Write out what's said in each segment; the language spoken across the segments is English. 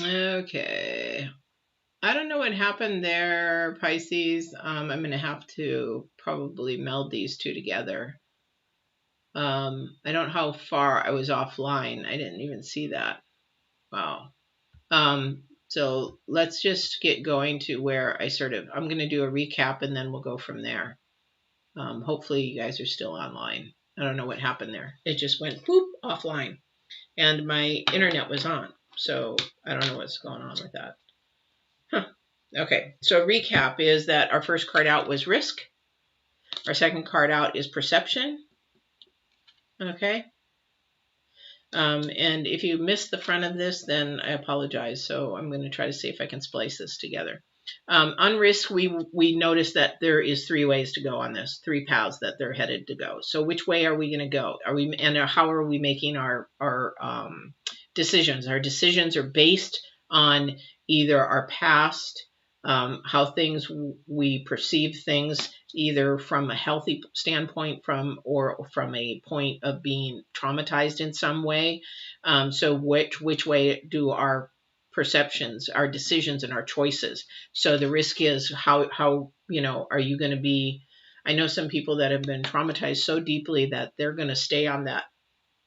Okay. I don't know what happened there, Pisces. I'm going to have to probably meld these two together. I don't know how far I was offline. I didn't even see that. Wow. So let's just get going to where I'm going to do a recap and then we'll go from there. Hopefully you guys are still online. I don't know what happened there. It just went whoop offline and my internet was on. So I don't know what's going on with that. Huh. Okay. So recap is that our first card out was risk. Our second card out is perception. Okay. And if you missed the front of this, then I apologize. So I'm going to try to see if I can splice this together. On risk, we noticed that there is 3 ways to go on this, 3 paths that they're headed to go. So which way are we going to go? How are we making our decisions? Our decisions are based on either our past, how we perceive things, either from a healthy standpoint or from a point of being traumatized in some way. So which way do our perceptions, our decisions, and our choices? So the risk is how are you going to be? I know some people that have been traumatized so deeply that they're going to stay on that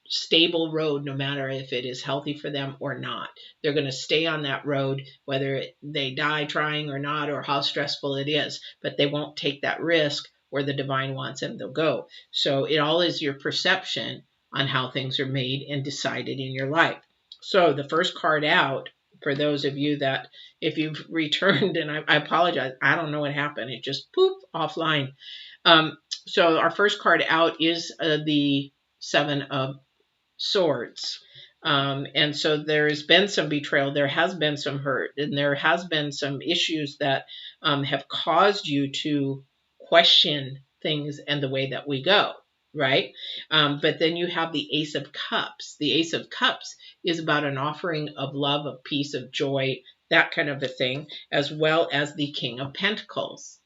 stable road no matter if it is healthy for them or not. They're going to stay on that road whether they die trying or not, or how stressful it is, but they won't take that risk where the divine wants them to go. So it all is your perception on how things are made and decided in your life. So the first card out, for those of you that, if you've returned, and I apologize, I don't know what happened, it just poof offline. So our first card out is the 7 of Swords. And so there's been some betrayal, there has been some hurt, and there has been some issues that have caused you to question things and the way that we go, right? But then you have the Ace of Cups. The Ace of Cups is about an offering of love, of peace, of joy, that kind of a thing, as well as the King of Pentacles.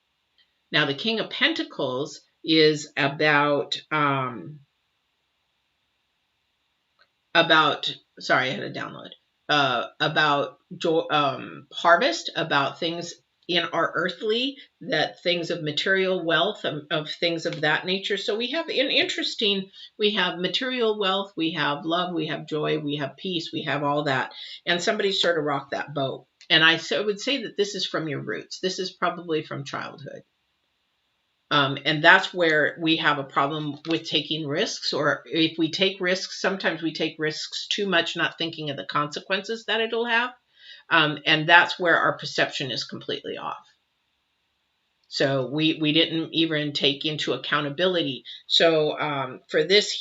Now, the King of Pentacles is about sorry, I had to download, about harvest, about things in our earthly, that things of material wealth, of things of that nature. So we have we have material wealth, we have love, we have joy, we have peace, we have all that. And somebody sort of rocked that boat. And I would say that this is from your roots. This is probably from childhood. And that's where we have a problem with taking risks, or if we take risks, sometimes we take risks too much, not thinking of the consequences that it'll have. And that's where our perception is completely off. So we didn't even take into accountability. So for this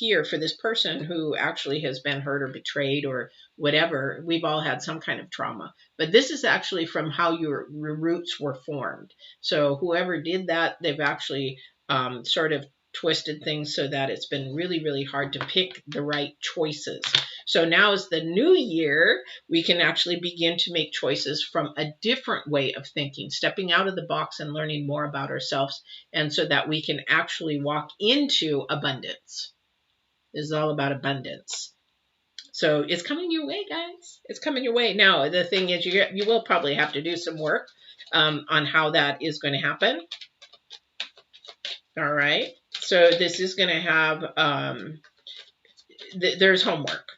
person who actually has been hurt or betrayed or whatever, we've all had some kind of trauma. But this is actually from how your roots were formed. So whoever did that, they've actually sort of twisted things so that it's been really, really hard to pick the right choices. So now as the new year, we can actually begin to make choices from a different way of thinking, stepping out of the box and learning more about ourselves, and so that we can actually walk into abundance. This is all about abundance. So it's coming your way, guys. It's coming your way. Now, the thing is, you will probably have to do some work on how that is going to happen. All right. So this is going to have, there's homework.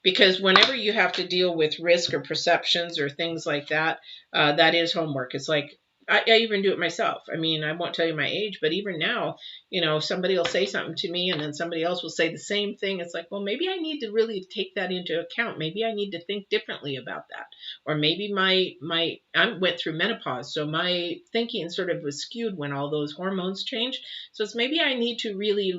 Because whenever you have to deal with risk or perceptions or things like that, that is homework. It's like, I even do it myself. I mean, I won't tell you my age, but even now, somebody will say something to me and then somebody else will say the same thing. It's like, well, maybe I need to really take that into account. Maybe I need to think differently about that. Or maybe I went through menopause, so my thinking sort of was skewed when all those hormones changed. So it's maybe I need to really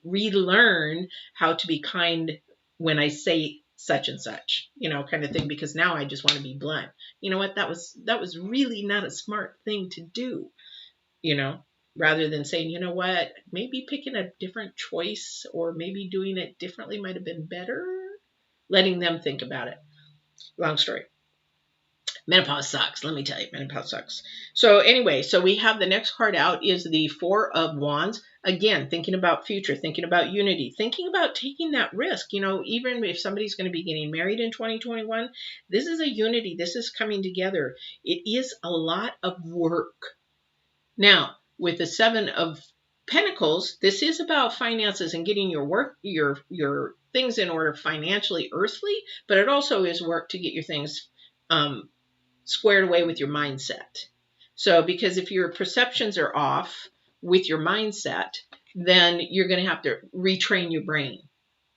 relearn how to be kind when I say such and such, kind of thing, because now I just want to be blunt. You know what? That was really not a smart thing to do, rather than saying, you know what, maybe picking a different choice or maybe doing it differently might have been better. Letting them think about it. Long story. Menopause sucks. Let me tell you, menopause sucks. So anyway, so we have the next card out is the 4 of Wands. again, thinking about future, thinking about unity, thinking about taking that risk. You know, even if somebody's going to be getting married in 2021, this is a unity. This is coming together. It is a lot of work. Now, with the Seven of Pentacles, this is about finances and getting your work, your things in order financially, earthly, but it also is work to get your things squared away with your mindset. So, because if your perceptions are off with your mindset, then you're going to have to retrain your brain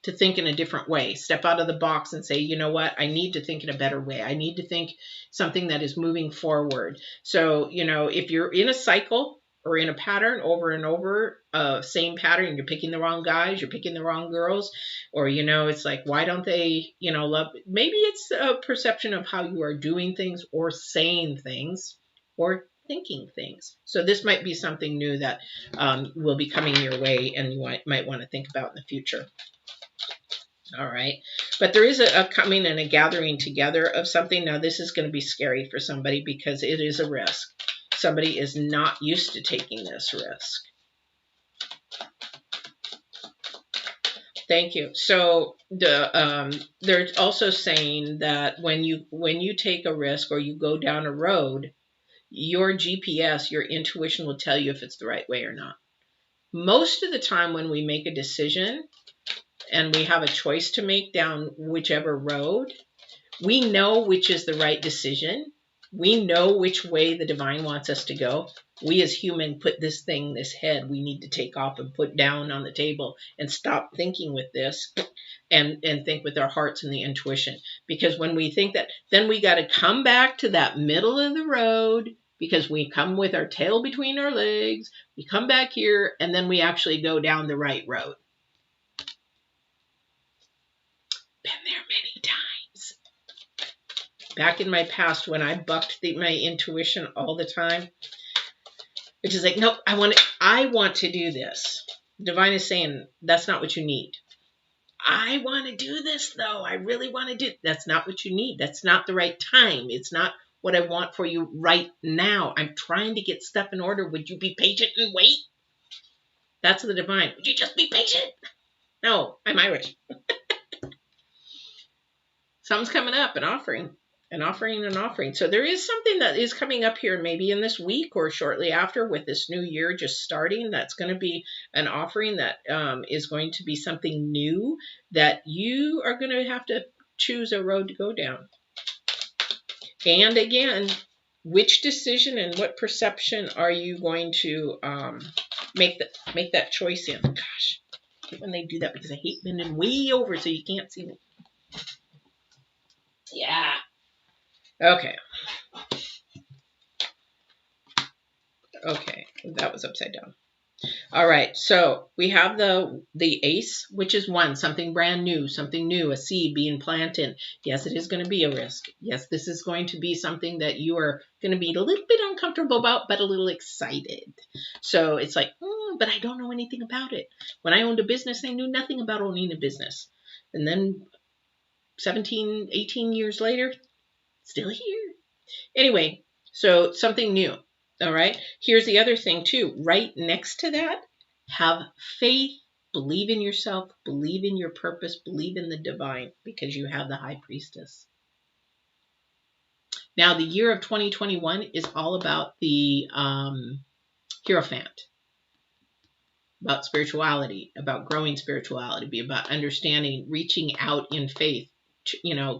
to think in a different way. Step out of the box and say, you know what, I need to think in a better way. I need to think something that is moving forward. So, you know, if you're in a cycle or in a pattern over and over, same pattern, you're picking the wrong guys, you're picking the wrong girls, or, you know, it's like, why don't they, you know, love, maybe it's a perception of how you are doing things or saying things or thinking things. So this might be something new that will be coming your way and you might want to think about in the future. All right. But there is a coming and a gathering together of something. Now, this is going to be scary for somebody because it is a risk. Somebody is not used to taking this risk. Thank you. So they're also saying that when you take a risk or you go down a road, your GPS, your intuition will tell you if it's the right way or not. Most of the time when we make a decision and we have a choice to make down whichever road, we know which is the right decision. We know which way the divine wants us to go. We as human put this head we need to take off and put down on the table and stop thinking with this and think with our hearts and the intuition. Because when we think that, then we got to come back to that middle of the road, because we come with our tail between our legs. We come back here and then we actually go down the right road. Been there many times. Back in my past when I bucked my intuition all the time, which is like, nope, I want to do this. Divine is saying, that's not what you need. I want to do this though. I really want to do it. That's not what you need. That's not the right time. It's not what I want for you right now. I'm trying to get stuff in order. Would you be patient and wait? That's the divine. Would you just be patient? No, I'm Irish. Something's coming up, an offering. So there is something that is coming up here maybe in this week or shortly after with this new year just starting. That's going to be an offering that is going to be something new that you are going to have to choose a road to go down. And again, which decision and what perception are you going to make that choice in? Gosh, I hate when they do that because I hate bending way over so you can't see me. Yeah. Okay. Okay, that was upside down. All right, so we have the ace, which is one, something brand new, a seed being planted. Yes, it is going to be a risk. Yes, this is going to be something that you are going to be a little bit uncomfortable about, but a little excited. So it's like, but I don't know anything about it. When I owned a business, I knew nothing about owning a business. And then 17, 18 years later, still here. Anyway, so something new. All right. Here's the other thing too. Right next to that, have faith, believe in yourself, believe in your purpose, believe in the divine, because you have the High Priestess. Now, the year of 2021 is all about the Hierophant, about spirituality, about growing spirituality, be about understanding, reaching out in faith,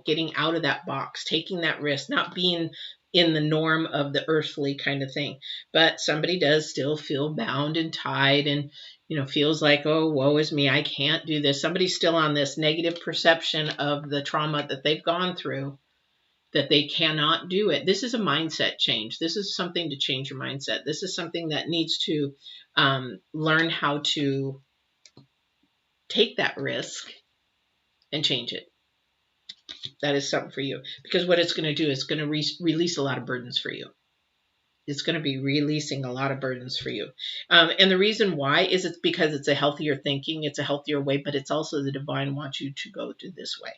getting out of that box, taking that risk, not being in the norm of the earthly kind of thing. But somebody does still feel bound and tied and, feels like, oh, woe is me, I can't do this. Somebody's still on this negative perception of the trauma that they've gone through, that they cannot do it. This is a mindset change. This is something to change your mindset. This is something that needs to learn how to take that risk and change it. That is something for you, because what it's going to do is going to release a lot of burdens for you. It's going to be releasing a lot of burdens for you. And the reason why is it's because it's a healthier thinking. It's a healthier way, but it's also the divine wants you to go to this way.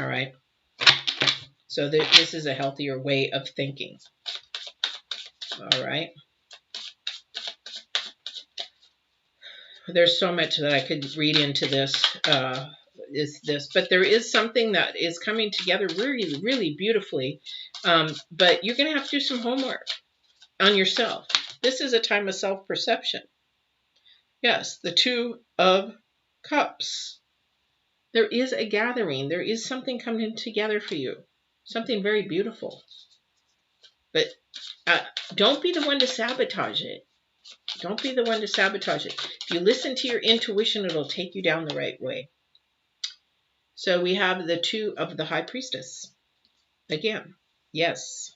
All right. So this is a healthier way of thinking. All right. there's so much that I could read into this. But there is something that is coming together really, really beautifully. But you're going to have to do some homework on yourself. This is a time of self-perception. Yes, the Two of Cups. There is a gathering. There is something coming together for you. Something very beautiful. But don't be the one to sabotage it. Don't be the one to sabotage it. If you listen to your intuition, it'll take you down the right way. So we have the Two of the High Priestess. Again, yes.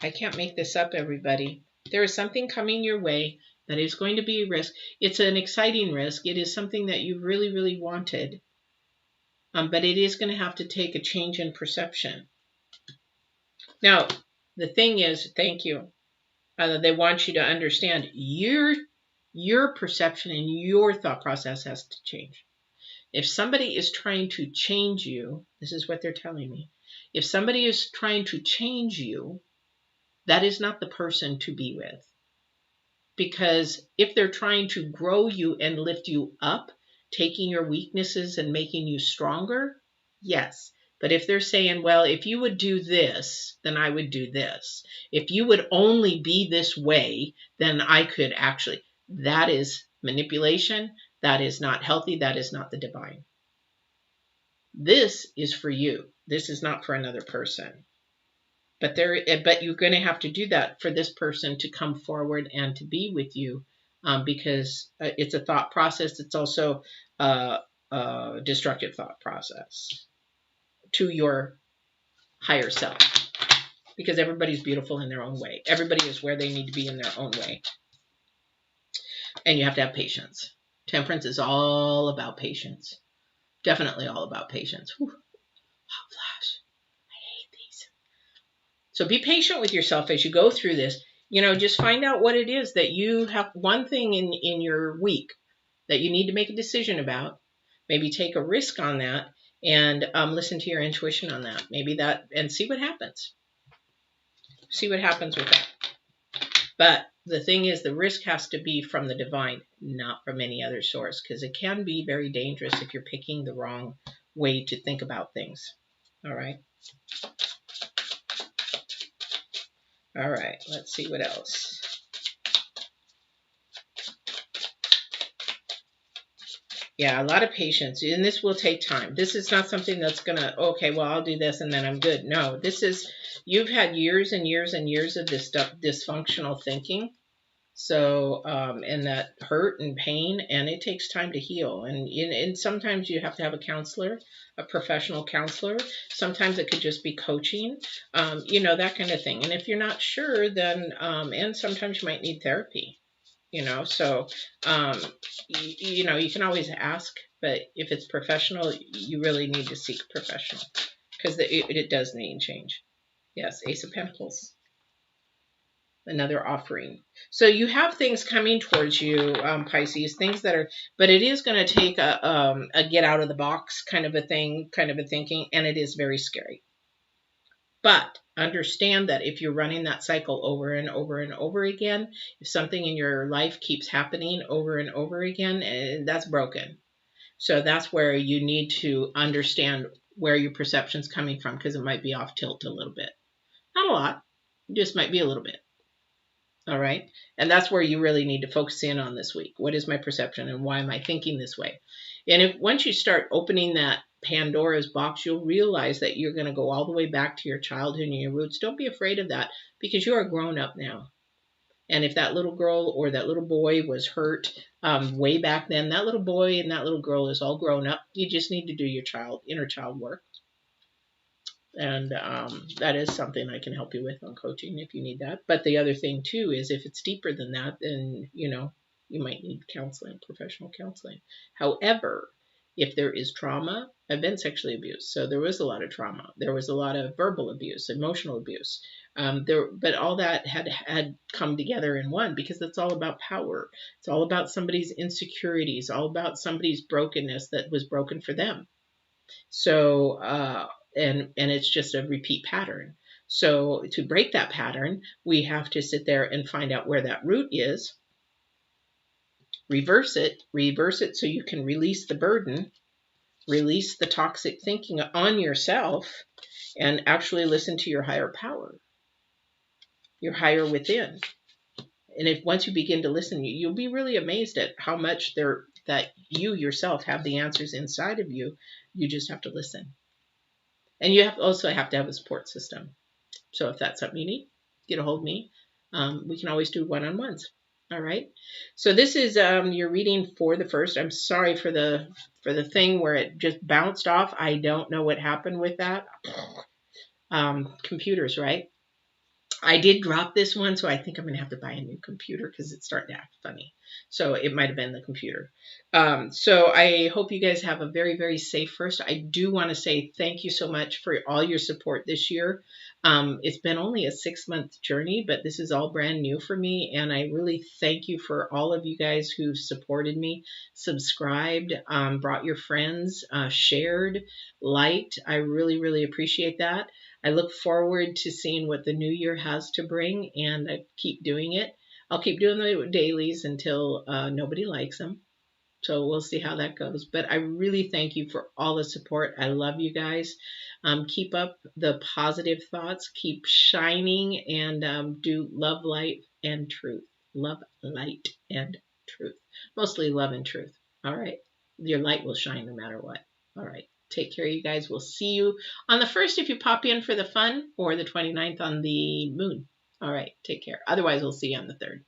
I can't make this up, everybody. There is something coming your way that is going to be a risk. It's an exciting risk. It is something that you really, really wanted. But it is going to have to take a change in perception. Now, the thing is, thank you. They want you to understand your perception and your thought process has to change. If somebody is trying to change you, this is what they're telling me. If somebody is trying to change you, that is not the person to be with. Because if they're trying to grow you and lift you up, taking your weaknesses and making you stronger, yes. But if they're saying, well, if you would do this, then I would do this. If you would only be this way, then I could actually. That is manipulation. That is not healthy. That is not the divine. This is for you. This is not for another person. But you're going to have to do that for this person to come forward and to be with you, because it's a thought process. It's also a destructive thought process to your higher self, because everybody's beautiful in their own way. Everybody is where they need to be in their own way. And you have to have patience. Temperance is all about patience. Definitely all about patience. Whew. Hot flash. I hate these. So be patient with yourself as you go through this. Just find out what it is that you have, one thing in your week that you need to make a decision about. Maybe take a risk on that and listen to your intuition on that. Maybe that, and see what happens. See what happens with that. But the thing is, the risk has to be from the divine, not from any other source, because it can be very dangerous if you're picking the wrong way to think about things. All right. All right. Let's see what else. Yeah, a lot of patience. And this will take time. This is not something that's going to, okay, well, I'll do this and then I'm good. No, this is, you've had years and years and years of this stuff, dysfunctional thinking. So, and that hurt and pain, and it takes time to heal. And sometimes you have to have a counselor, a professional counselor. Sometimes it could just be coaching, that kind of thing. And if you're not sure, then, and sometimes you might need therapy. So, you can always ask, but if it's professional, you really need to seek professional, because it does need change. Yes, Ace of Pentacles. Another offering. So you have things coming towards you, Pisces, things that are, but it is going to take a get out of the box kind of a thing, kind of a thinking, and it is very scary. But understand that if you're running that cycle over and over and over again, if something in your life keeps happening over and over again, that's broken. So that's where you need to understand where your perception's coming from, because it might be off tilt a little bit. Not a lot, just might be a little bit. All right. And that's where you really need to focus in on this week. What is my perception and why am I thinking this way? And once you start opening that Pandora's box, you'll realize that you're going to go all the way back to your childhood and your roots. Don't be afraid of that, because you are grown up now. And if that little girl or that little boy was hurt way back then, that little boy and that little girl is all grown up. You just need to do your inner child work. And that is something I can help you with on coaching if you need that. But the other thing, too, is if it's deeper than that, then, you might need counseling, professional counseling. However, if there is trauma, I've been sexually abused. So there was a lot of trauma. There was a lot of verbal abuse, emotional abuse. But all that had come together in one, because it's all about power. It's all about somebody's insecurities, all about somebody's brokenness that was broken for them. So, and it's just a repeat pattern. So to break that pattern, we have to sit there and find out where that root is. reverse it so you can release the burden, release the toxic thinking on yourself, and actually listen to your higher power, your higher within. And if once you begin to listen, you'll be really amazed at how much that you yourself have the answers inside of you. You just have to listen. And you also have to have a support system. So if that's something you need, get a hold of me. We can always do one-on-ones. All right. So this is your reading for the first. I'm sorry for the thing where it just bounced off. I don't know what happened with that. Computers, right? I did drop this one, so I think I'm going to have to buy a new computer because it's starting to act funny. So it might have been the computer. So I hope you guys have a very, very safe first. I do want to say thank you so much for all your support this year. It's been only a 6-month journey, but this is all brand new for me. And I really thank you for all of you guys who supported me, subscribed, brought your friends, shared, liked. I really, really appreciate that. I look forward to seeing what the new year has to bring, and I keep doing it. I'll keep doing the dailies until nobody likes them. So we'll see how that goes. But I really thank you for all the support. I love you guys. Keep up the positive thoughts. Keep shining, and do love, light, and truth. Love, light, and truth. Mostly love and truth. All right. Your light will shine no matter what. All right. Take care, you guys. We'll see you on the 1st if you pop in for the fun, or the 29th on the moon. All right. Take care. Otherwise, we'll see you on the 3rd.